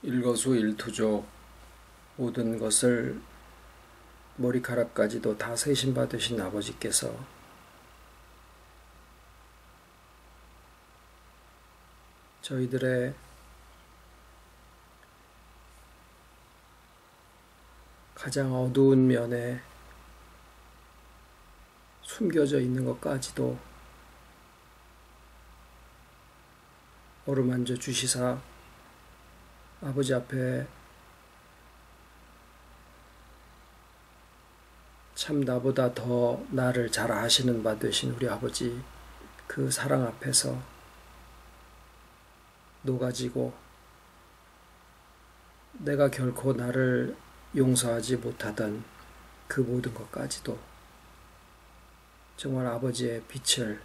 일거수일투족 모든 것을 머리카락까지도 다 세신받으신 아버지께서 저희들의 가장 어두운 면에 숨겨져 있는 것까지도 어루만져 주시사 아버지 앞에 참 나보다 더 나를 잘 아시는 바 되신 우리 아버지 그 사랑 앞에서 녹아지고 내가 결코 나를 용서하지 못하던 그 모든 것까지도 정말 아버지의 빛을,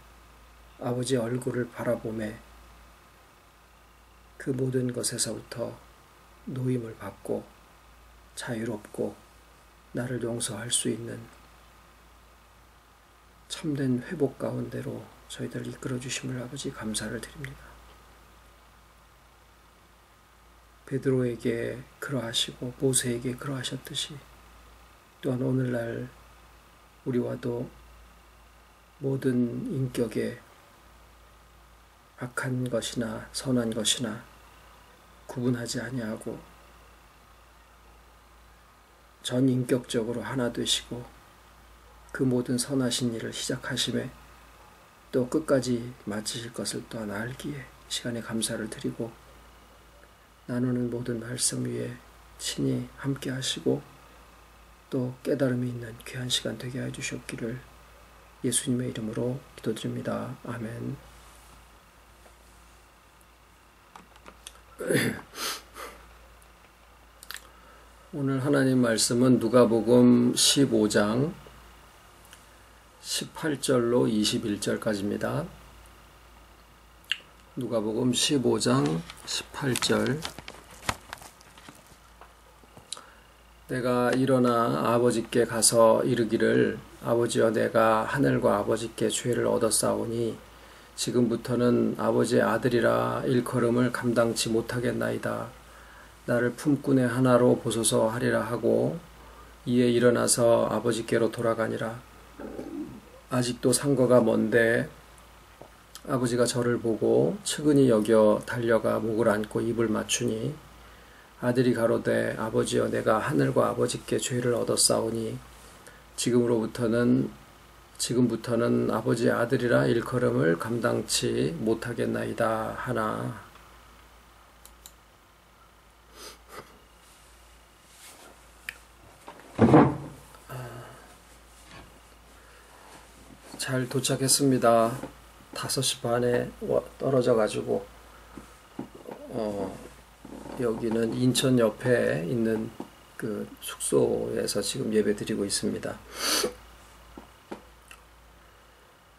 아버지의 얼굴을 바라보매 그 모든 것에서부터 노임을 받고 자유롭고 나를 용서할 수 있는 참된 회복 가운데로 저희들을 이끌어 주심을 아버지 감사를 드립니다. 베드로에게 그러하시고 모세에게 그러하셨듯이 또한 오늘날 우리와도 모든 인격에 악한 것이나 선한 것이나 구분하지 아니하고 전인격적으로 하나 되시고 그 모든 선하신 일을 시작하심에 또 끝까지 마치실 것을 또한 알기에 시간에 감사를 드리고 나누는 모든 말씀 위에 친히 함께 하시고 또 깨달음이 있는 귀한 시간 되게 해주셨기를 예수님의 이름으로 기도드립니다. 아멘. 오늘 하나님 말씀은 누가복음 15장 18절로 21절까지입니다. 누가복음 15장 18절 내가 일어나 아버지께 가서 이르기를 아버지여 내가 하늘과 아버지께 죄를 얻었사오니 지금부터는 아버지의 아들이라 일컬음을 감당치 못하겠나이다. 나를 품꾼의 하나로 보소서 하리라 하고 이에 일어나서 아버지께로 돌아가니라. 아직도 상거가 먼데 아버지가 저를 보고 측은히 여겨 달려가 목을 안고 입을 맞추니 아들이 가로되 아버지여 내가 하늘과 아버지께 죄를 얻었사오니 지금부터는 아버지의 아들이라 일컬음을 감당치 못하겠나이다 하나. 잘 도착했습니다. 5시 반에 떨어져 가지고 여기는 인천 옆에 있는 그 숙소에서 지금 예배 드리고 있습니다.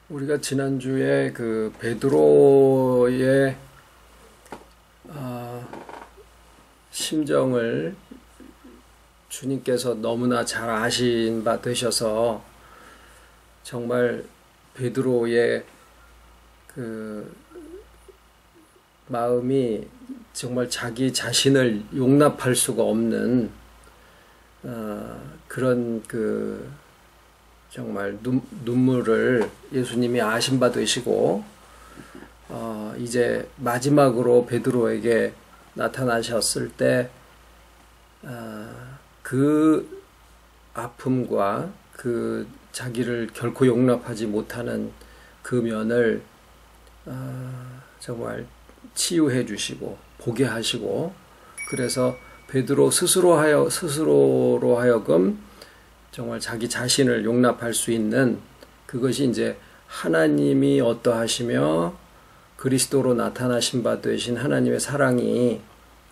우리가 지난주에 그 베드로의 심정을 주님께서 너무나 잘 아신 바 되셔서 정말 베드로의 그 마음이 정말 자기 자신을 용납할 수가 없는 그런 그 정말 눈물을 예수님이 아신 바 되시고 이제 마지막으로 베드로에게 나타나셨을 때 그 아픔과 그 자기를 결코 용납하지 못하는 그 면을 정말 치유해 주시고 보게 하시고 그래서 베드로 스스로로 하여금 정말 자기 자신을 용납할 수 있는 그것이 이제 하나님이 어떠하시며 그리스도로 나타나신 바 되신 하나님의 사랑이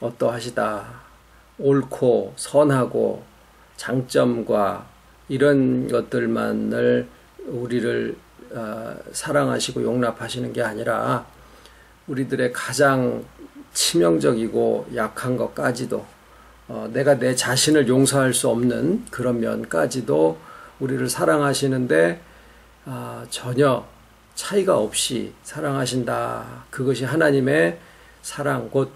어떠하시다. 옳고 선하고 장점과 이런 것들만을 우리를 사랑하시고 용납하시는 게 아니라 우리들의 가장 치명적이고 약한 것까지도 내가 내 자신을 용서할 수 없는 그런 면까지도 우리를 사랑하시는데 전혀 차이가 없이 사랑하신다. 그것이 하나님의 사랑 곧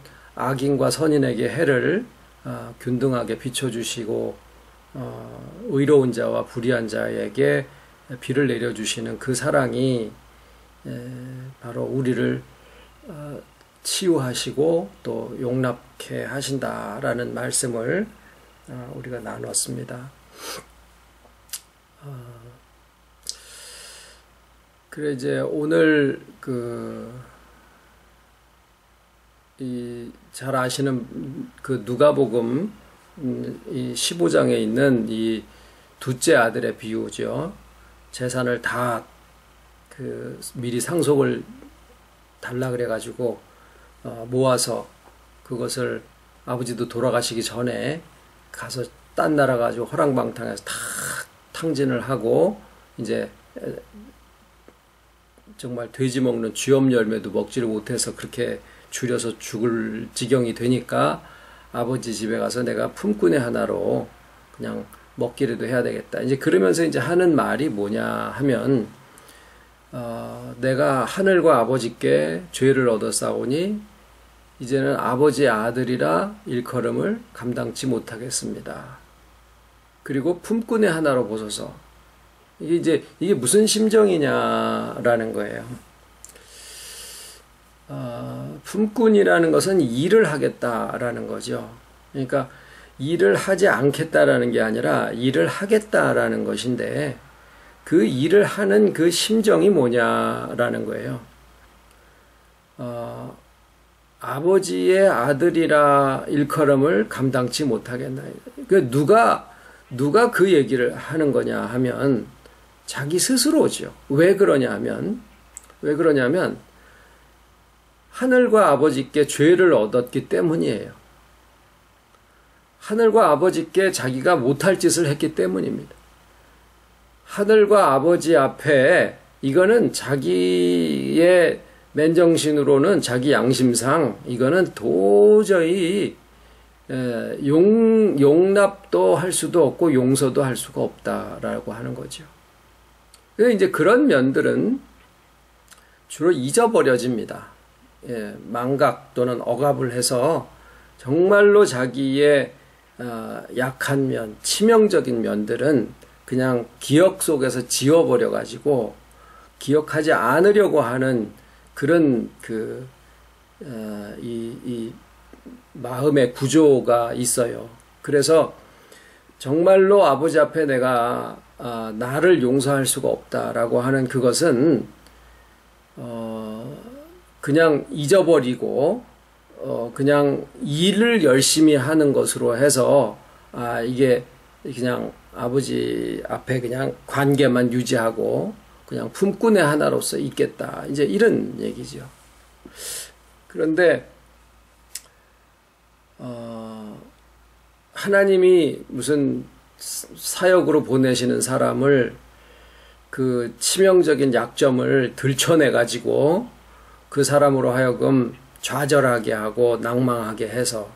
악인과 선인에게 해를 균등하게 비춰주시고 의로운 자와 불의한 자에게 비를 내려주시는 그 사랑이 바로 우리를 치유하시고 또 용납케 하신다라는 말씀을 우리가 나눴습니다. 그래 이제 오늘 잘 아시는 그 누가복음 이 15장에 있는 이 둘째 아들의 비유죠. 재산을 다 미리 상속을 달라 그래가지고 모아서 그것을 아버지도 돌아가시기 전에 가서 딴 나라 가지고 허랑방탕해서 다 탕진을 하고 이제 정말 돼지 먹는 쥐엄 열매도 먹지를 못해서 그렇게 줄여서 죽을 지경이 되니까 아버지 집에 가서 내가 품꾼의 하나로 그냥 먹기라도 해야 되겠다. 이제 그러면서 이제 하는 말이 뭐냐 하면 내가 하늘과 아버지께 죄를 얻었사오니 이제는 아버지의 아들이라 일컬음을 감당치 못하겠습니다. 그리고 품꾼의 하나로 보소서. 이게 무슨 심정이냐라는 거예요. 품꾼이라는 것은 일을 하겠다라는 거죠. 그러니까 일을 하지 않겠다라는 게 아니라 일을 하겠다라는 것인데 그 일을 하는 그 심정이 뭐냐라는 거예요. 아버지의 아들이라 일컬음을 감당치 못하겠나. 누가 그 얘기를 하는 거냐 하면 자기 스스로죠. 왜 그러냐면 하늘과 아버지께 죄를 얻었기 때문이에요. 하늘과 아버지께 자기가 못할 짓을 했기 때문입니다. 하늘과 아버지 앞에 이거는 자기의 맨정신으로는 자기 양심상 이거는 도저히 용납도 할 수도 없고 용서도 할 수가 없다라고 하는 거죠. 그래서 이제 그런 면들은 주로 잊어버려집니다. 망각 또는 억압을 해서 정말로 자기의 약한 면, 치명적인 면들은 그냥 기억 속에서 지워버려가지고 기억하지 않으려고 하는 그런 이 마음의 구조가 있어요. 그래서 정말로 아버지 앞에 내가 나를 용서할 수가 없다라고 하는 그것은 그냥 잊어버리고 그냥 일을 열심히 하는 것으로 해서 이게 그냥 아버지 앞에 그냥 관계만 유지하고 그냥 품꾼의 하나로서 있겠다. 이제 이런 얘기죠. 그런데 하나님이 무슨 사역으로 보내시는 사람을 그 치명적인 약점을 들춰내 가지고 그 사람으로 하여금 좌절하게 하고 낭망하게 해서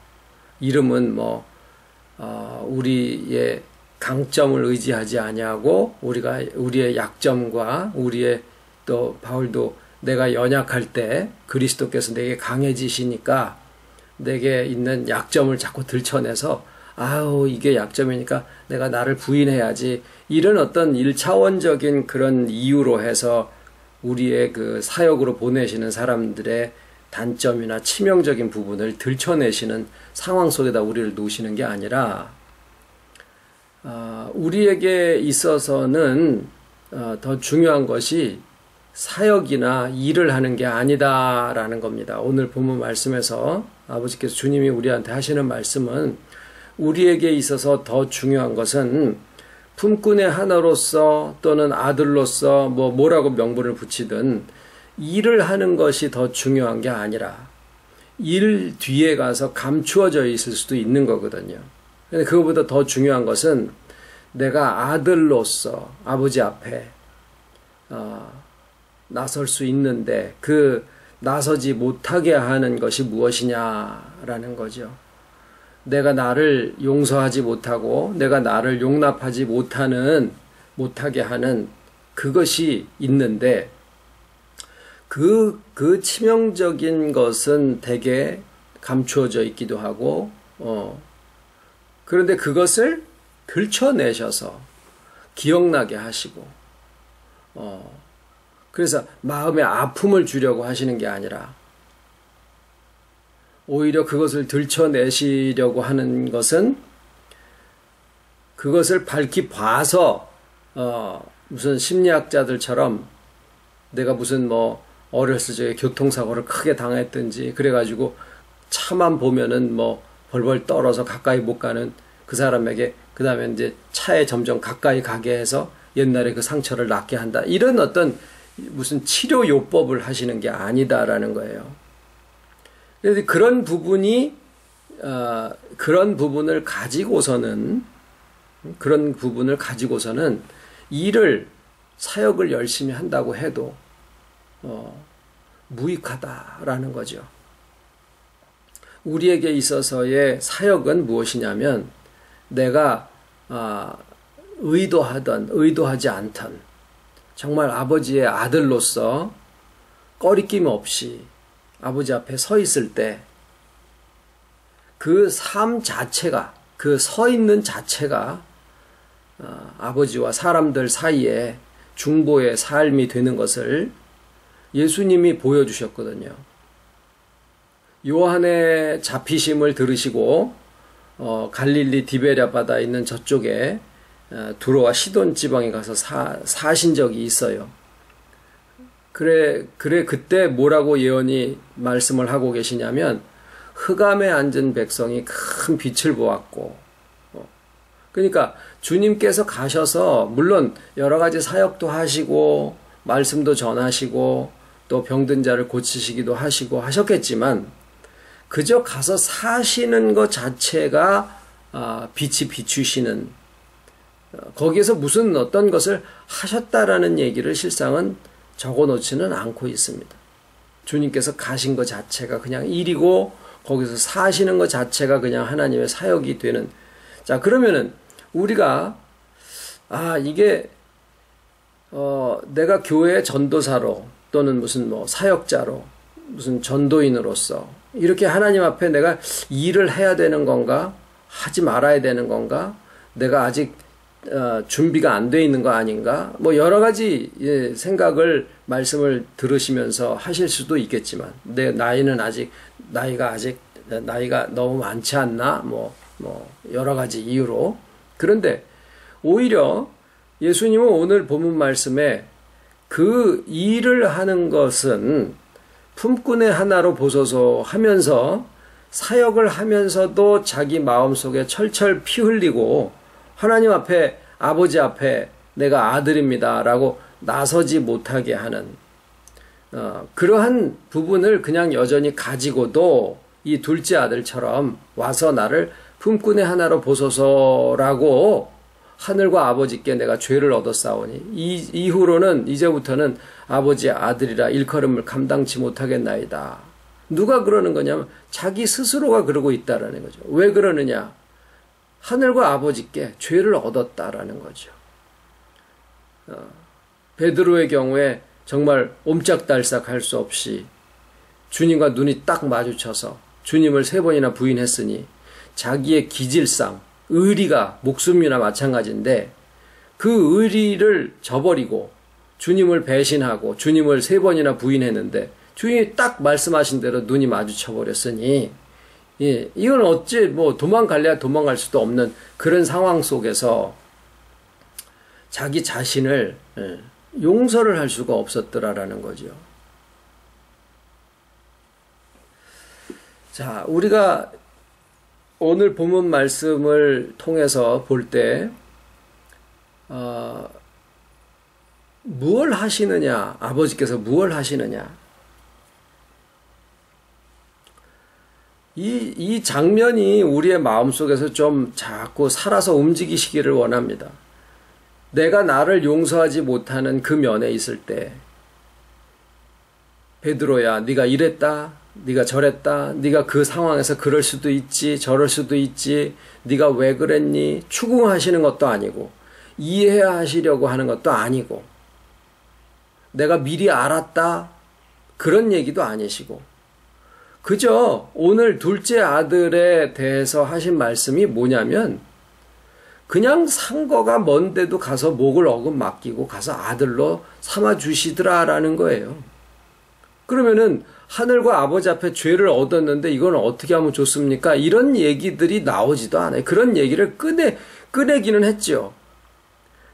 이름은 우리의 강점을 의지하지 아니하고 우리의 약점과 우리의 또 바울도 내가 연약할 때 그리스도께서 내게 강해지시니까 내게 있는 약점을 자꾸 들춰내서 이게 약점이니까 내가 나를 부인해야지 이런 어떤 1차원적인 그런 이유로 해서 우리의 그 사역으로 보내시는 사람들의 단점이나 치명적인 부분을 들춰내시는 상황 속에다 우리를 놓으시는 게 아니라 우리에게 있어서는 더 중요한 것이 사역이나 일을 하는 게 아니다라는 겁니다. 오늘 본문 말씀에서 아버지께서 주님이 우리한테 하시는 말씀은 우리에게 있어서 더 중요한 것은 품꾼의 하나로서 또는 아들로서 뭐라고 명분을 붙이든 일을 하는 것이 더 중요한 게 아니라 일 뒤에 가서 감추어져 있을 수도 있는 거거든요. 근데 그거보다 더 중요한 것은 내가 아들로서 아버지 앞에 나설 수 있는데 그 나서지 못하게 하는 것이 무엇이냐라는 거죠. 내가 나를 용서하지 못하고 내가 나를 용납하지 못하게 하는 그것이 있는데 그 치명적인 것은 대개 감추어져 있기도 하고, 그런데 그것을 들춰내셔서 기억나게 하시고, 그래서 마음에 아픔을 주려고 하시는 게 아니라, 오히려 그것을 들춰내시려고 하는 것은 그것을 밝히 봐서, 무슨 심리학자들처럼 내가 무슨 뭐 어렸을 적에 교통사고를 크게 당했든지 그래가지고 차만 보면은 뭐 벌벌 떨어서 가까이 못 가는 그 사람에게 그 다음에 이제 차에 점점 가까이 가게 해서 옛날에 그 상처를 낫게 한다. 이런 어떤 무슨 치료 요법을 하시는 게 아니다라는 거예요. 그래서 그런 부분이 그런 부분을 가지고서는 일을 사역을 열심히 한다고 해도 무익하다라는 거죠. 우리에게 있어서의 사역은 무엇이냐면 내가 의도하든 의도하지 않든 정말 아버지의 아들로서 꺼리낌 없이 아버지 앞에 서 있을 때 그 삶 자체가, 그 서 있는 자체가 아버지와 사람들 사이에 중보의 삶이 되는 것을 예수님이 보여주셨거든요. 요한의 잡히심을 들으시고 갈릴리 디베랴 바다에 있는 저쪽에 두로와 시돈 지방에 가서 사신 적이 있어요. 그래 그때 뭐라고 예언이 말씀을 하고 계시냐면 흑암에 앉은 백성이 큰 빛을 보았고, 그러니까 주님께서 가셔서 물론 여러 가지 사역도 하시고 말씀도 전하시고 또 병든 자를 고치시기도 하시고 하셨겠지만 그저 가서 사시는 것 자체가 빛이 비추시는, 거기에서 무슨 어떤 것을 하셨다라는 얘기를 실상은 적어놓지는 않고 있습니다. 주님께서 가신 것 자체가 그냥 일이고 거기서 사시는 것 자체가 그냥 하나님의 사역이 되는. 자, 그러면은 우리가 이게 내가 교회의 전도사로 또는 무슨 뭐 사역자로 무슨 전도인으로서 이렇게 하나님 앞에 내가 일을 해야 되는 건가, 하지 말아야 되는 건가, 내가 아직 준비가 안 돼 있는 거 아닌가, 뭐 여러 가지 생각을 말씀을 들으시면서 하실 수도 있겠지만 내 나이는 나이가 너무 많지 않나, 뭐 여러 가지 이유로. 그런데 오히려 예수님은 오늘 본문 말씀에 그 일을 하는 것은 품꾼의 하나로 보소서 하면서 사역을 하면서도 자기 마음속에 철철 피 흘리고 하나님 앞에, 아버지 앞에 내가 아들입니다 라고 나서지 못하게 하는 그러한 부분을 그냥 여전히 가지고도 이 둘째 아들처럼 와서 나를 품꾼의 하나로 보소서라고 하늘과 아버지께 내가 죄를 얻었사오니 이후로는 이제부터는 아버지의 아들이라 일컬음을 감당치 못하겠나이다. 누가 그러는 거냐면 자기 스스로가 그러고 있다라는 거죠. 왜 그러느냐? 하늘과 아버지께 죄를 얻었다라는 거죠. 베드로의 경우에 정말 옴짝달싹 할 수 없이 주님과 눈이 딱 마주쳐서 주님을 3번이나 부인했으니 자기의 기질상 의리가 목숨이나 마찬가지인데 그 의리를 저버리고 주님을 배신하고 주님을 3번이나 부인했는데 주님이 딱 말씀하신 대로 눈이 마주쳐버렸으니 이건 어찌 뭐 도망갈래야 도망갈 수도 없는 그런 상황 속에서 자기 자신을 용서를 할 수가 없었더라라는 거죠. 자, 우리가 오늘 본문 말씀을 통해서 볼 때 무엇을 하시느냐, 아버지께서 무엇을 하시느냐, 이 장면이 우리의 마음속에서 좀 자꾸 살아서 움직이시기를 원합니다. 내가 나를 용서하지 못하는 그 면에 있을 때 베드로야, 네가 이랬다, 네가 저랬다, 네가 그 상황에서 그럴 수도 있지, 저럴 수도 있지, 네가 왜 그랬니, 추궁하시는 것도 아니고 이해하시려고 하는 것도 아니고 내가 미리 알았다 그런 얘기도 아니시고 그저 오늘 둘째 아들에 대해서 하신 말씀이 뭐냐면 그냥 상거가 먼데도 가서 목을 어금 맡기고 가서 아들로 삼아 주시더라라는 거예요. 그러면은 하늘과 아버지 앞에 죄를 얻었는데 이건 어떻게 하면 좋습니까? 이런 얘기들이 나오지도 않아요. 그런 얘기를 꺼내기는 했죠.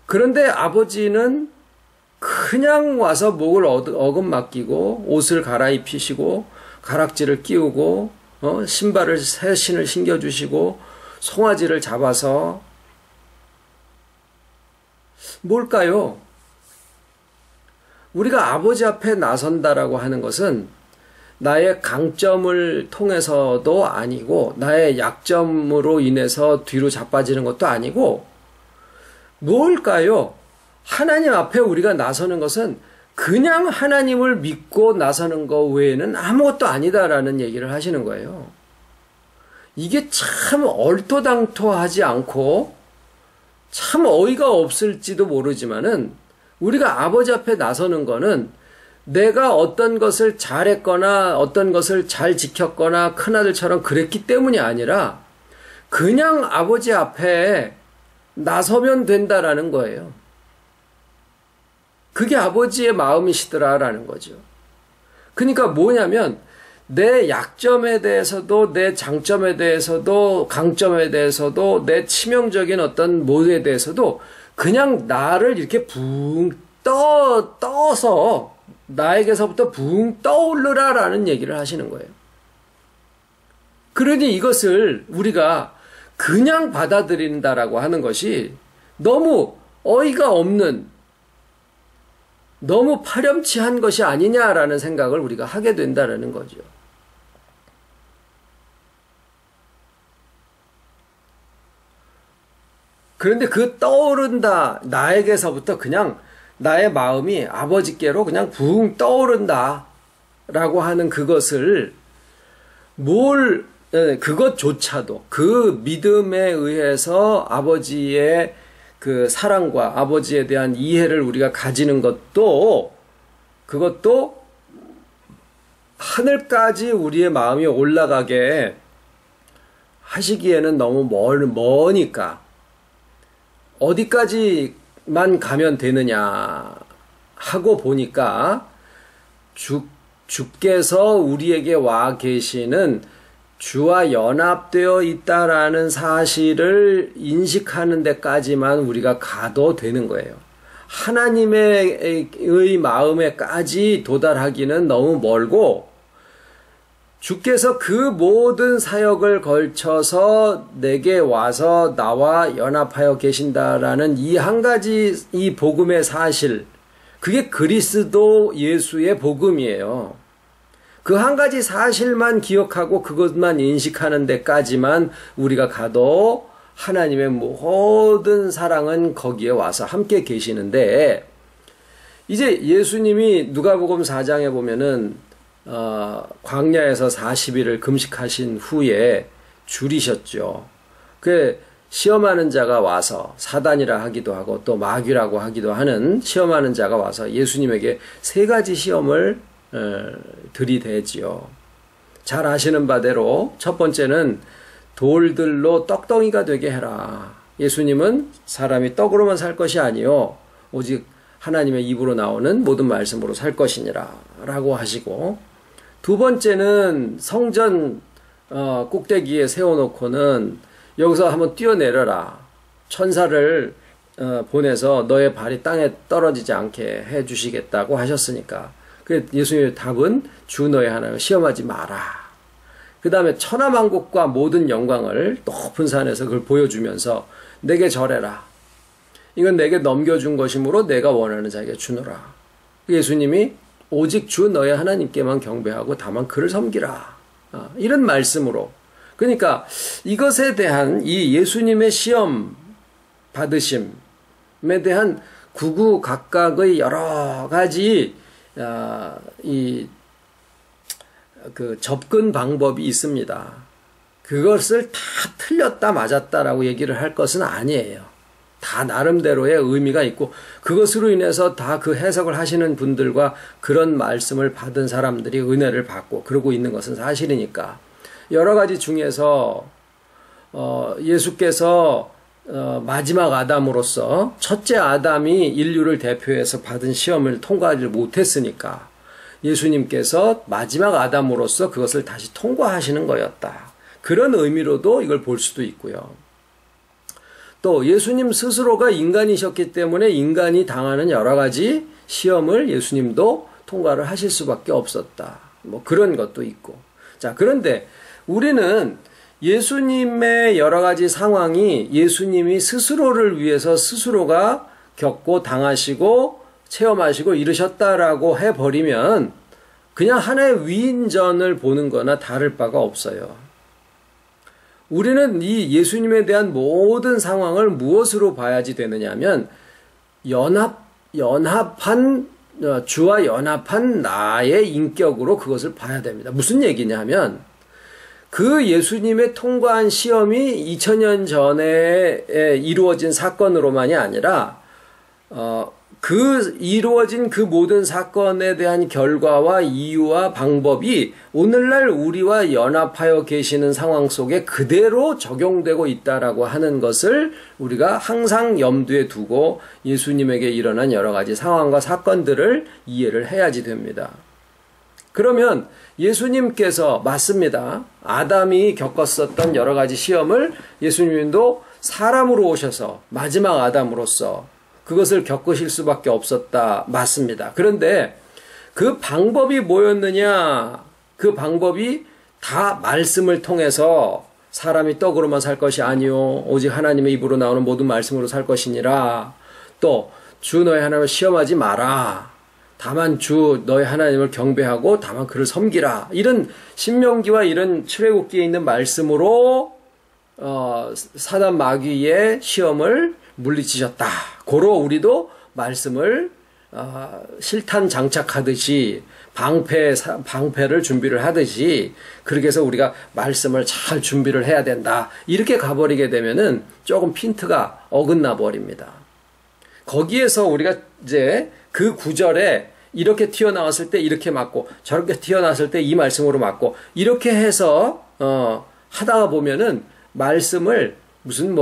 그런데 아버지는 그냥 와서 목을 어금 맡기고 옷을 갈아입히시고 가락지를 끼우고 신발을 새 신을 신겨주시고 송아지를 잡아서 뭘까요? 우리가 아버지 앞에 나선다라고 하는 것은 나의 강점을 통해서도 아니고 나의 약점으로 인해서 뒤로 자빠지는 것도 아니고 뭘까요? 하나님 앞에 우리가 나서는 것은 그냥 하나님을 믿고 나서는 것 외에는 아무것도 아니다라는 얘기를 하시는 거예요. 이게 참 얼토당토하지 않고 참 어이가 없을지도 모르지만은 우리가 아버지 앞에 나서는 거는 내가 어떤 것을 잘했거나 어떤 것을 잘 지켰거나 큰아들처럼 그랬기 때문이 아니라 그냥 아버지 앞에 나서면 된다라는 거예요. 그게 아버지의 마음이시더라라는 거죠. 그러니까 뭐냐면 내 약점에 대해서도 내 장점에 대해서도 강점에 대해서도 내 치명적인 어떤 모드에 대해서도 그냥 나를 이렇게 붕 떠서 나에게서부터 붕 떠오르라라는 얘기를 하시는 거예요. 그러니 이것을 우리가 그냥 받아들인다라고 하는 것이 너무 어이가 없는 너무 파렴치한 것이 아니냐라는 생각을 우리가 하게 된다라는 거죠. 그런데 그 떠오른다 나에게서부터 그냥 나의 마음이 아버지께로 그냥 붕 떠오른다 라고 하는 그것을 그것조차도 그 믿음에 의해서 아버지의 그 사랑과 아버지에 대한 이해를 우리가 가지는 것도 그것도 하늘까지 우리의 마음이 올라가게 하시기에는 너무 머니까 어디까지만 가면 되느냐 하고 보니까 주께서 우리에게 와 계시는 주와 연합되어 있다라는 사실을 인식하는 데까지만 우리가 가도 되는 거예요. 하나님의 마음에까지 도달하기는 너무 멀고 주께서 그 모든 사역을 걸쳐서 내게 와서 나와 연합하여 계신다라는 이 한 가지 이 복음의 사실, 그게 그리스도 예수의 복음이에요. 그 한 가지 사실만 기억하고 그것만 인식하는 데까지만 우리가 가도 하나님의 모든 사랑은 거기에 와서 함께 계시는데, 이제 예수님이 누가복음 4장에 보면은 광야에서 40일을 금식하신 후에 줄이셨죠. 그 시험하는 자가 와서 사단이라 하기도 하고 또 마귀라고 하기도 하는 시험하는 자가 와서 예수님에게 세 가지 시험을 들이대지요. 잘 아시는 바대로 첫 번째는 돌들로 떡덩이가 되게 해라. 예수님은 사람이 떡으로만 살 것이 아니요 오직 하나님의 입으로 나오는 모든 말씀으로 살 것이니라 라고 하시고, 두 번째는 성전 꼭대기에 세워놓고는 여기서 한번 뛰어내려라. 천사를 보내서 너의 발이 땅에 떨어지지 않게 해주시겠다고 하셨으니까. 예수님의 답은 주 너의 하나님을 시험하지 마라. 그 다음에 천하만국과 모든 영광을 높은 산에서 그걸 보여주면서 내게 절해라. 이건 내게 넘겨준 것이므로 내가 원하는 자에게 주노라. 예수님이 오직 주 너의 하나님께만 경배하고 다만 그를 섬기라. 이런 말씀으로. 그러니까 이것에 대한 이 예수님의 시험 받으심에 대한 구구각각의 여러 가지 그 접근 방법이 있습니다. 그것을 다 틀렸다 맞았다라고 얘기를 할 것은 아니에요. 다 나름대로의 의미가 있고 그것으로 인해서 다 그 해석을 하시는 분들과 그런 말씀을 받은 사람들이 은혜를 받고 그러고 있는 것은 사실이니까 여러 가지 중에서 예수께서 마지막 아담으로서 첫째 아담이 인류를 대표해서 받은 시험을 통과하지 못했으니까 예수님께서 마지막 아담으로서 그것을 다시 통과하시는 거였다. 그런 의미로도 이걸 볼 수도 있고요. 또 예수님 스스로가 인간이셨기 때문에 인간이 당하는 여러 가지 시험을 예수님도 통과를 하실 수밖에 없었다. 뭐 그런 것도 있고. 자, 그런데 우리는 예수님의 여러 가지 상황이 예수님이 스스로를 위해서 스스로가 겪고 당하시고 체험하시고 이르셨다라고 해버리면 그냥 하나의 위인전을 보는 거나 다를 바가 없어요. 우리는 이 예수님에 대한 모든 상황을 무엇으로 봐야지 되느냐면 연합한 주와 연합한 나의 인격으로 그것을 봐야 됩니다. 무슨 얘기냐면 그 예수님의 통과한 시험이 2000년 전에 이루어진 사건으로만이 아니라 그 이루어진 그 모든 사건에 대한 결과와 이유와 방법이 오늘날 우리와 연합하여 계시는 상황 속에 그대로 적용되고 있다라고 하는 것을 우리가 항상 염두에 두고 예수님에게 일어난 여러 가지 상황과 사건들을 이해를 해야지 됩니다. 그러면 예수님께서 맞습니다. 아담이 겪었었던 여러 가지 시험을 예수님도 사람으로 오셔서 마지막 아담으로서 그것을 겪으실 수밖에 없었다. 맞습니다. 그런데 그 방법이 뭐였느냐? 그 방법이 다 말씀을 통해서 사람이 떡으로만 살 것이 아니요 오직 하나님의 입으로 나오는 모든 말씀으로 살 것이니라. 또 주 너의 하나님을 시험하지 마라. 다만 주 너의 하나님을 경배하고 다만 그를 섬기라. 이런 신명기와 이런 출애굽기에 있는 말씀으로 사단 마귀의 시험을 물리치셨다. 고로 우리도 말씀을 실탄 장착하듯이 방패를 준비를 하듯이 그렇게 해서 우리가 말씀을 잘 준비를 해야 된다. 이렇게 가버리게 되면은 조금 핀트가 어긋나 버립니다. 거기에서 우리가 이제 그 구절에 이렇게 튀어나왔을 때 이렇게 맞고 저렇게 튀어나왔을 때 이 말씀으로 맞고 이렇게 해서 하다가 보면은 말씀을 무슨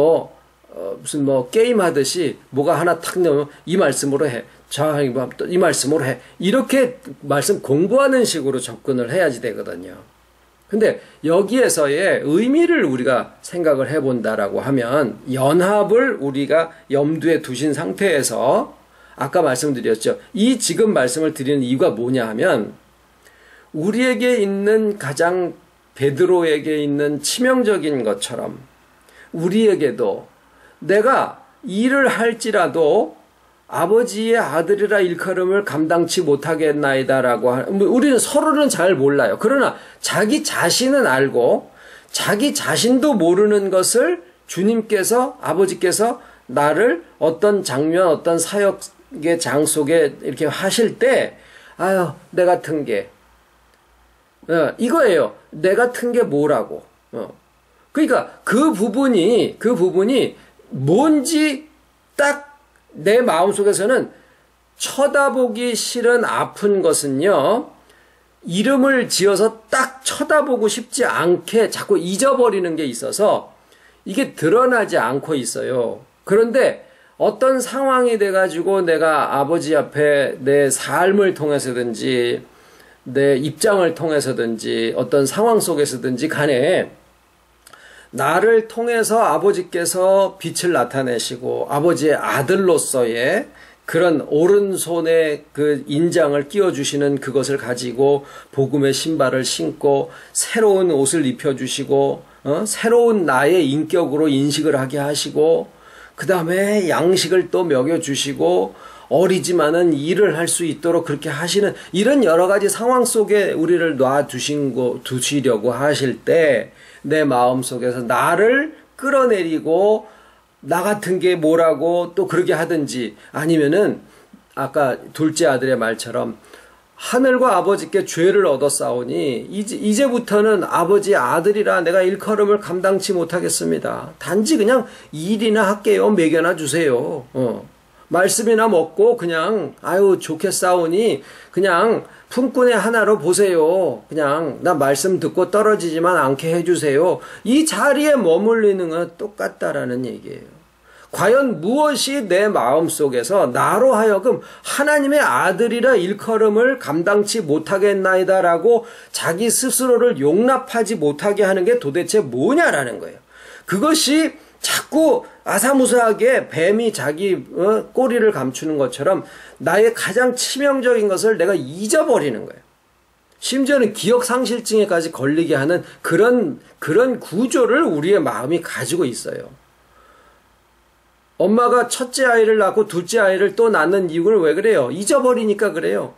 게임 하듯이 뭐가 하나 탁 넣으면 이 말씀으로 해. 자, 이 말씀으로 해. 이렇게 말씀 공부하는 식으로 접근을 해야지 되거든요. 근데 여기에서의 의미를 우리가 생각을 해본다라고 하면 연합을 우리가 염두에 두신 상태에서 아까 말씀드렸죠. 이 지금 말씀을 드리는 이유가 뭐냐 하면 우리에게 있는 가장 베드로에게 있는 치명적인 것처럼 우리에게도 내가 일을 할지라도 아버지의 아들이라 일컬음을 감당치 못하겠나이다라고 우리는 서로는 잘 몰라요. 그러나 자기 자신은 알고 자기 자신도 모르는 것을 주님께서 아버지께서 나를 어떤 장면 어떤 사역의 장 속에 이렇게 하실 때 아유 내 같은 게 이거예요. 내 같은 게 뭐라고 그러니까 그 부분이 뭔지 딱 내 마음속에서는 쳐다보기 싫은 아픈 것은요. 이름을 지어서 딱 쳐다보고 싶지 않게 자꾸 잊어버리는 게 있어서 이게 드러나지 않고 있어요. 그런데 어떤 상황이 돼가지고 내가 아버지 앞에 내 삶을 통해서든지 내 입장을 통해서든지 어떤 상황 속에서든지 간에 나를 통해서 아버지께서 빛을 나타내시고 아버지의 아들로서의 그런 오른손에 그 인장을 끼워주시는 그것을 가지고 복음의 신발을 신고 새로운 옷을 입혀주시고 새로운 나의 인격으로 인식을 하게 하시고 그 다음에 양식을 또 먹여주시고 어리지만은 일을 할 수 있도록 그렇게 하시는 이런 여러 가지 상황 속에 우리를 두시려고 하실 때 내 마음속에서 나를 끌어내리고 나 같은 게 뭐라고 또 그렇게 하든지 아니면은 아까 둘째 아들의 말처럼 하늘과 아버지께 죄를 얻었사오니 이제부터는 아버지의 아들이라 내가 일컬음을 감당치 못하겠습니다. 단지 그냥 일이나 할게요. 먹여나 주세요. 말씀이나 먹고 그냥 아유 좋겠사오니 그냥 품꾼의 하나로 보세요. 그냥 나 말씀 듣고 떨어지지만 않게 해주세요. 이 자리에 머물리는 건 똑같다라는 얘기예요. 과연 무엇이 내 마음속에서 나로 하여금 하나님의 아들이라 일컬음을 감당치 못하겠나이다라고 자기 스스로를 용납하지 못하게 하는 게 도대체 뭐냐라는 거예요. 그것이 자꾸 아사무사하게 뱀이 자기 꼬리를 감추는 것처럼 나의 가장 치명적인 것을 내가 잊어버리는 거예요. 심지어는 기억상실증에까지 걸리게 하는 그런 구조를 우리의 마음이 가지고 있어요. 엄마가 첫째 아이를 낳고 둘째 아이를 또 낳는 이유는 왜 그래요? 잊어버리니까 그래요.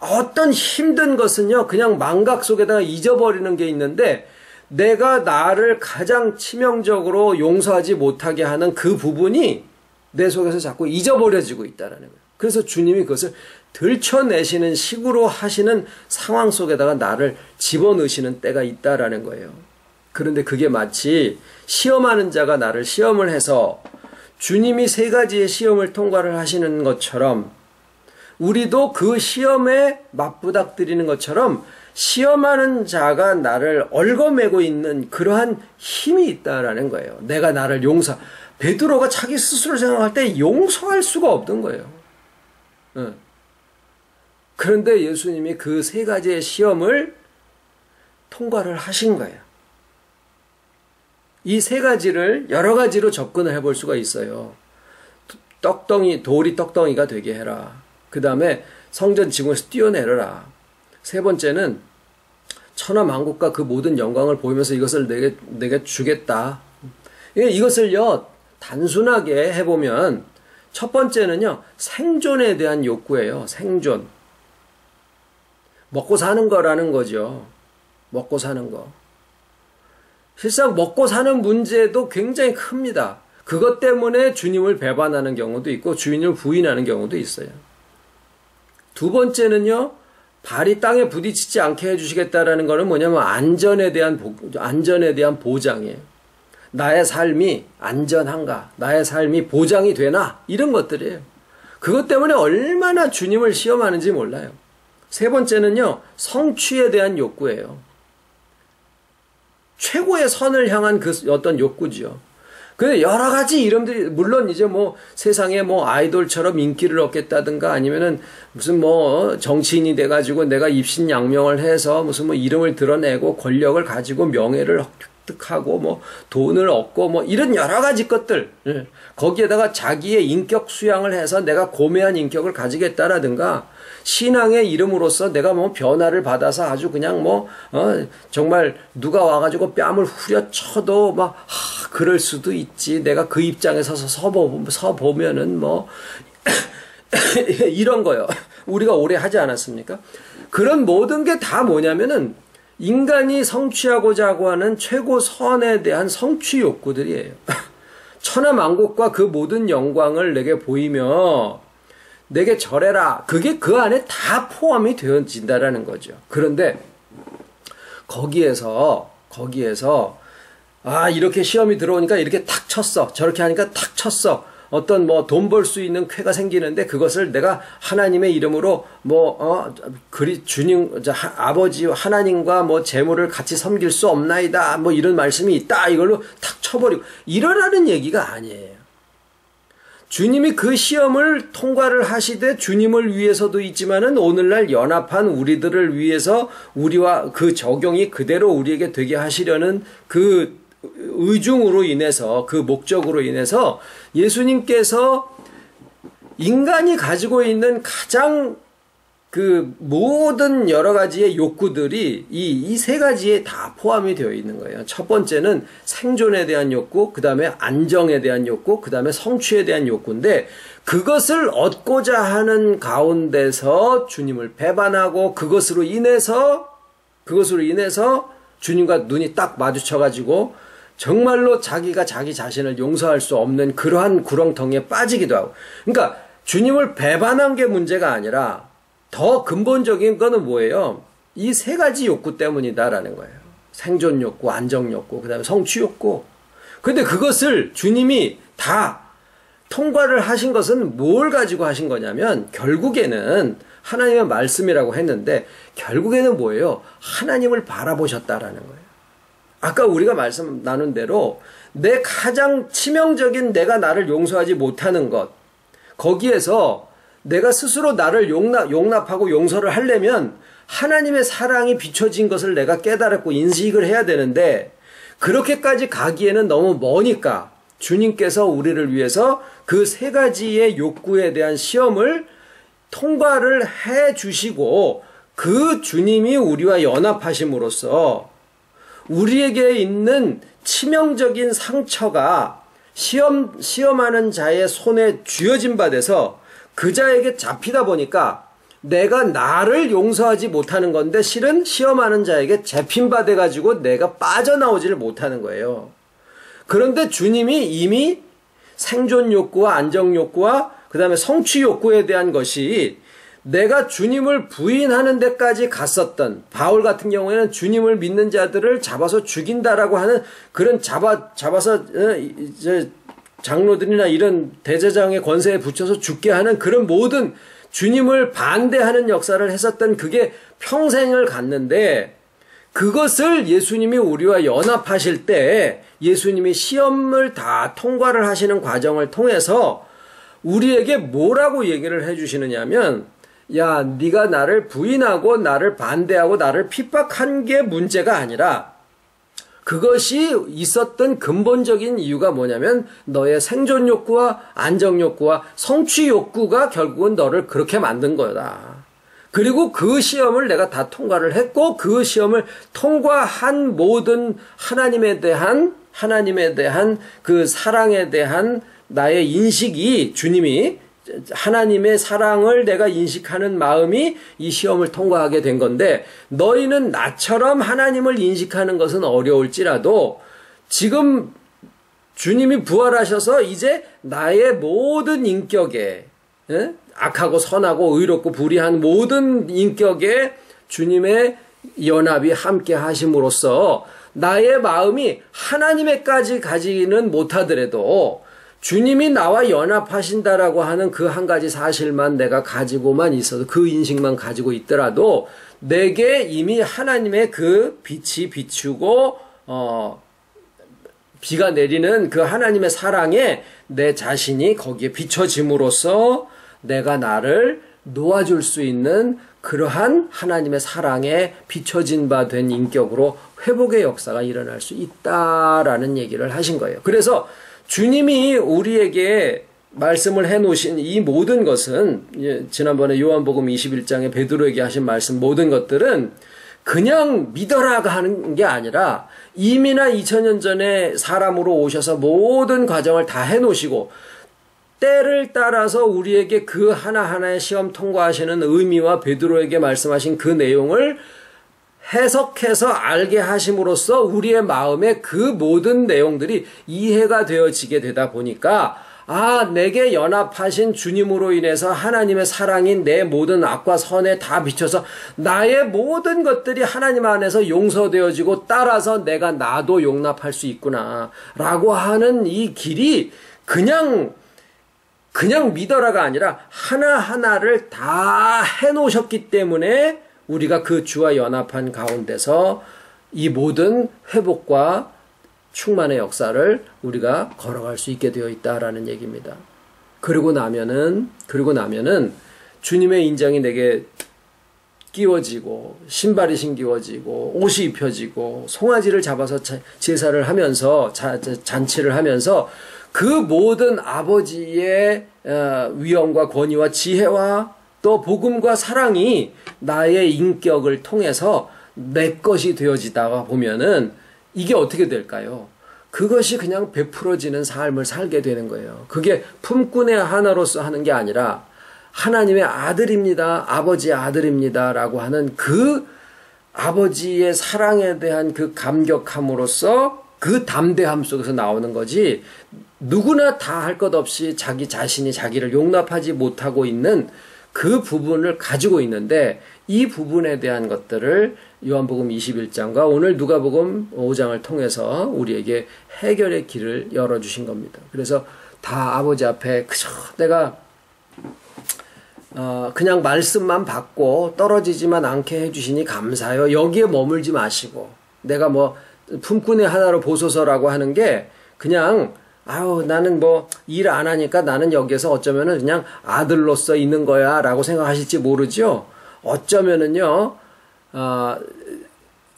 어떤 힘든 것은요, 그냥 망각 속에다가 잊어버리는 게 있는데, 내가 나를 가장 치명적으로 용서하지 못하게 하는 그 부분이 내 속에서 자꾸 잊어버려지고 있다는 거예요. 그래서 주님이 그것을 들춰내시는 식으로 하시는 상황 속에다가 나를 집어넣으시는 때가 있다라는 거예요. 그런데 그게 마치 시험하는 자가 나를 시험을 해서 주님이 3가지의 시험을 통과를 하시는 것처럼 우리도 그 시험에 맞부닥뜨리는 것처럼 시험하는 자가 나를 얽어매고 있는 그러한 힘이 있다라는 거예요. 내가 나를 베드로가 자기 스스로 생각할 때 용서할 수가 없던 거예요. 그런데 예수님이 그 3가지의 시험을 통과를 하신 거예요. 이 3가지를 여러 가지로 접근을 해볼 수가 있어요. 돌이 떡덩이가 되게 해라. 그 다음에 성전 지붕에서 뛰어내려라. 3번째는 천하만국과 그 모든 영광을 보이면서 이것을 내게 주겠다. 이것을요 단순하게 해보면 첫 번째는요 생존에 대한 욕구예요. 생존. 먹고 사는 거라는 거죠. 먹고 사는 거. 실상 먹고 사는 문제도 굉장히 큽니다. 그것 때문에 주님을 배반하는 경우도 있고 주인을 부인하는 경우도 있어요. 2번째는요. 발이 땅에 부딪히지 않게 해주시겠다라는 것은 뭐냐면 안전에 대한 보장이에요. 나의 삶이 안전한가? 나의 삶이 보장이 되나? 이런 것들이에요. 그것 때문에 얼마나 주님을 시험하는지 몰라요. 3번째는요. 성취에 대한 욕구예요. 최고의 선을 향한 그 어떤 욕구지요. 근데 여러 가지 이름들이, 물론 이제 뭐 세상에 뭐 아이돌처럼 인기를 얻겠다든가 아니면은 무슨 뭐 정치인이 돼가지고 내가 입신양명을 해서 무슨 뭐 이름을 드러내고 권력을 가지고 명예를 획득하고 뭐 돈을 얻고 뭐 이런 여러 가지 것들, 거기에다가 자기의 인격 수양을 해서 내가 고매한 인격을 가지겠다라든가 신앙의 이름으로써 내가 뭐 변화를 받아서 아주 그냥 정말 누가 와가지고 뺨을 후려쳐도 그럴 수도 있지. 내가 그 입장에 서서 서보면은 이런 거요. 우리가 오래 하지 않았습니까? 그런 모든 게 다 뭐냐면은 인간이 성취하고자 하는 최고 선에 대한 성취 욕구들이에요. 천하만국과 그 모든 영광을 내게 보이며 내게 절해라. 그게 그 안에 다 포함이 되어진다라는 거죠. 그런데 거기에서 이렇게 시험이 들어오니까 이렇게 탁 쳤어. 저렇게 하니까 탁 쳤어. 어떤 돈 벌 수 있는 쾌가 생기는데 그것을 내가 하나님의 이름으로 주님 아버지 하나님과 재물을 같이 섬길 수 없나이다. 이런 말씀이 있다. 이걸로 탁 쳐버리고 이러라는 얘기가 아니에요. 주님이 그 시험을 통과를 하시되 주님을 위해서도 있지만은 오늘날 연합한 우리들을 위해서 우리와 그 적용이 그대로 우리에게 되게 하시려는 그 의중으로 인해서 그 목적으로 인해서 예수님께서 인간이 가지고 있는 가장 그 모든 여러 가지의 욕구들이 이 3가지에 다 포함이 되어 있는 거예요. 첫 번째는 생존에 대한 욕구, 그 다음에 안정에 대한 욕구, 그 다음에 성취에 대한 욕구인데 그것을 얻고자 하는 가운데서 주님을 배반하고 그것으로 인해서 주님과 눈이 딱 마주쳐가지고 정말로 자기가 자기 자신을 용서할 수 없는 그러한 구렁텅이에 빠지기도 하고. 그러니까 주님을 배반한 게 문제가 아니라 더 근본적인 거는 뭐예요? 이 세 가지 욕구 때문이다라는 거예요. 생존 욕구, 안정 욕구, 그 다음에 성취 욕구. 근데 그것을 주님이 다 통과를 하신 것은 뭘 가지고 하신 거냐면 결국에는 하나님의 말씀이라고 했는데 결국에는 뭐예요? 하나님을 바라보셨다라는 거예요. 아까 우리가 말씀 나눈 대로 내 가장 치명적인 내가 나를 용서하지 못하는 것, 거기에서 내가 스스로 나를 용납하고 용서를 하려면 하나님의 사랑이 비춰진 것을 내가 깨달았고 인식을 해야 되는데 그렇게까지 가기에는 너무 머니까 주님께서 우리를 위해서 그 세 가지의 욕구에 대한 시험을 통과를 해 주시고 그 주님이 우리와 연합하심으로써 우리에게 있는 치명적인 상처가 시험하는 자의 손에 쥐어진 바 돼서 그 자에게 잡히다 보니까 내가 나를 용서하지 못하는 건데 실은 시험하는 자에게 잡힌 바 돼가지고 내가 빠져나오지를 못하는 거예요. 그런데 주님이 이미 생존 욕구와 안정 욕구와 그 다음에 성취 욕구에 대한 것이 내가 주님을 부인하는 데까지 갔었던 바울 같은 경우에는 주님을 믿는 자들을 잡아서 죽인다라고 하는 그런 잡아서 장로들이나 이런 대제장의 권세에 붙여서 죽게 하는 그런 모든 주님을 반대하는 역사를 했었던 그게 평생을 갔는데 그것을 예수님이 우리와 연합하실 때 예수님이 시험을 다 통과를 하시는 과정을 통해서 우리에게 뭐라고 얘기를 해주시느냐면 야, 네가 나를 부인하고 나를 반대하고 나를 핍박한 게 문제가 아니라 그것이 있었던 근본적인 이유가 뭐냐면 너의 생존 욕구와 안정 욕구와 성취 욕구가 결국은 너를 그렇게 만든 거다. 그리고 그 시험을 내가 다 통과를 했고 그 시험을 통과한 모든 하나님에 대한 그 사랑에 대한 나의 인식이 주님이 하나님의 사랑을 내가 인식하는 마음이 이 시험을 통과하게 된 건데 너희는 나처럼 하나님을 인식하는 것은 어려울지라도 지금 주님이 부활하셔서 이제 나의 모든 인격에 악하고 선하고 의롭고 불의한 모든 인격에 주님의 연합이 함께 하심으로써 나의 마음이 하나님에까지 가지는 못하더라도 주님이 나와 연합하신다라고 하는 그 한 가지 사실만 내가 가지고만 있어도 그 인식만 가지고 있더라도 내게 이미 하나님의 그 빛이 비추고 비가 내리는 그 하나님의 사랑에 내 자신이 거기에 비춰짐으로써 내가 나를 놓아줄 수 있는 그러한 하나님의 사랑에 비춰진 바 된 인격으로 회복의 역사가 일어날 수 있다라는 얘기를 하신 거예요. 그래서 주님이 우리에게 말씀을 해놓으신 이 모든 것은 지난번에 요한복음 21장에 베드로에게 하신 말씀 모든 것들은 그냥 믿어라가 하는 게 아니라 이미나 2000년 전에 사람으로 오셔서 모든 과정을 다 해놓으시고 때를 따라서 우리에게 그 하나하나의 시험 통과하시는 의미와 베드로에게 말씀하신 그 내용을 해석해서 알게 하심으로써 우리의 마음에 그 모든 내용들이 이해가 되어지게 되다 보니까 내게 연합하신 주님으로 인해서 하나님의 사랑인 내 모든 악과 선에 다 비춰서 나의 모든 것들이 하나님 안에서 용서되어지고 따라서 내가 나도 용납할 수 있구나 라고 하는 이 길이 그냥 믿어라가 아니라 하나하나를 다 해놓으셨기 때문에 우리가 그 주와 연합한 가운데서 이 모든 회복과 충만의 역사를 우리가 걸어갈 수 있게 되어 있다라는 얘기입니다. 그리고 나면은 주님의 인장이 내게 끼워지고 신발이 신기워지고 옷이 입혀지고 송아지를 잡아서 제사를 하면서 잔치를 하면서 그 모든 아버지의 위엄과 권위와 지혜와 또 복음과 사랑이 나의 인격을 통해서 내 것이 되어지다가 보면은 이게 어떻게 될까요? 그것이 그냥 베풀어지는 삶을 살게 되는 거예요. 그게 품꾼의 하나로서 하는 게 아니라 하나님의 아들입니다. 아버지의 아들입니다. 라고 하는 그 아버지의 사랑에 대한 그 감격함으로써 그 담대함 속에서 나오는 거지 누구나 다 할 것 없이 자기 자신이 자기를 용납하지 못하고 있는 그 부분을 가지고 있는데 이 부분에 대한 것들을 요한복음 21장과 오늘 누가복음 5장을 통해서 우리에게 해결의 길을 열어주신 겁니다. 그래서 다 아버지 앞에 그저 내가 그냥 말씀만 받고 떨어지지만 않게 해주시니 감사해요. 여기에 머물지 마시고 내가 뭐 품꾼의 하나로 보소서라고 하는 게 그냥 아유 나는 뭐 일 안 하니까 나는 여기에서 어쩌면은 그냥 아들로서 있는 거야 라고 생각하실지 모르죠. 어쩌면은요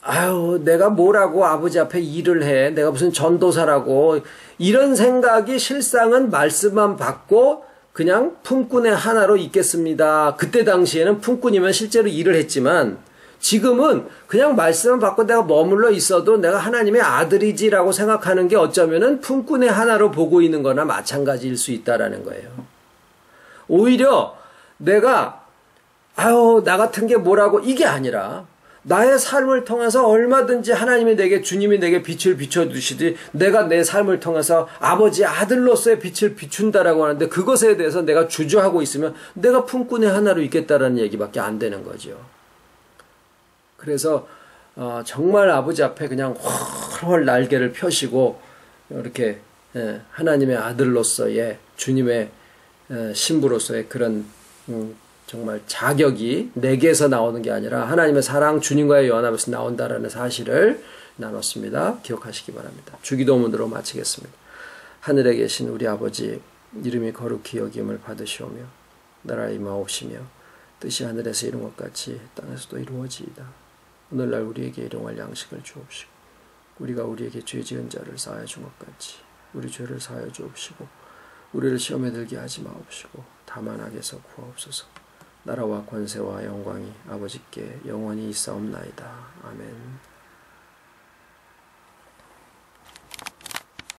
아유 내가 뭐라고 아버지 앞에 일을 해, 내가 무슨 전도사라고, 이런 생각이 실상은 말씀만 받고 그냥 품꾼의 하나로 있겠습니다. 그때 당시에는 품꾼이면 실제로 일을 했지만 지금은 그냥 말씀을 받고 내가 머물러 있어도 내가 하나님의 아들이지라고 생각하는 게 어쩌면은 품꾼의 하나로 보고 있는 거나 마찬가지일 수 있다라는 거예요. 오히려 내가 아유 나 같은 게 뭐라고 이게 아니라 나의 삶을 통해서 얼마든지 하나님이 내게, 주님이 내게 빛을 비춰주시듯이 내가 내 삶을 통해서 아버지 아들로서의 빛을 비춘다라고 하는데 그것에 대해서 내가 주저하고 있으면 내가 품꾼의 하나로 있겠다라는 얘기밖에 안 되는 거죠. 그래서 정말 아버지 앞에 그냥 훨훨 날개를 펴시고 이렇게 하나님의 아들로서의, 주님의 신부로서의 그런 정말 자격이 내게서 나오는 게 아니라 하나님의 사랑, 주님과의 연합에서 나온다라는 사실을 나눴습니다. 기억하시기 바랍니다. 주기도문으로 마치겠습니다. 하늘에 계신 우리 아버지, 이름이 거룩히 여김을 받으시오며 나라가 임하옵시며 뜻이 하늘에서 이룬 것 같이 땅에서도 이루어지이다. 오늘날 우리에게 일용할 양식을 주옵시고 우리가 우리에게 죄 지은 자를 사하여 준 것 같이 우리 죄를 사하여 주옵시고 우리를 시험에 들게 하지 마옵시고 다만 악에서 구하옵소서. 나라와 권세와 영광이 아버지께 영원히 있사옵나이다. 아멘.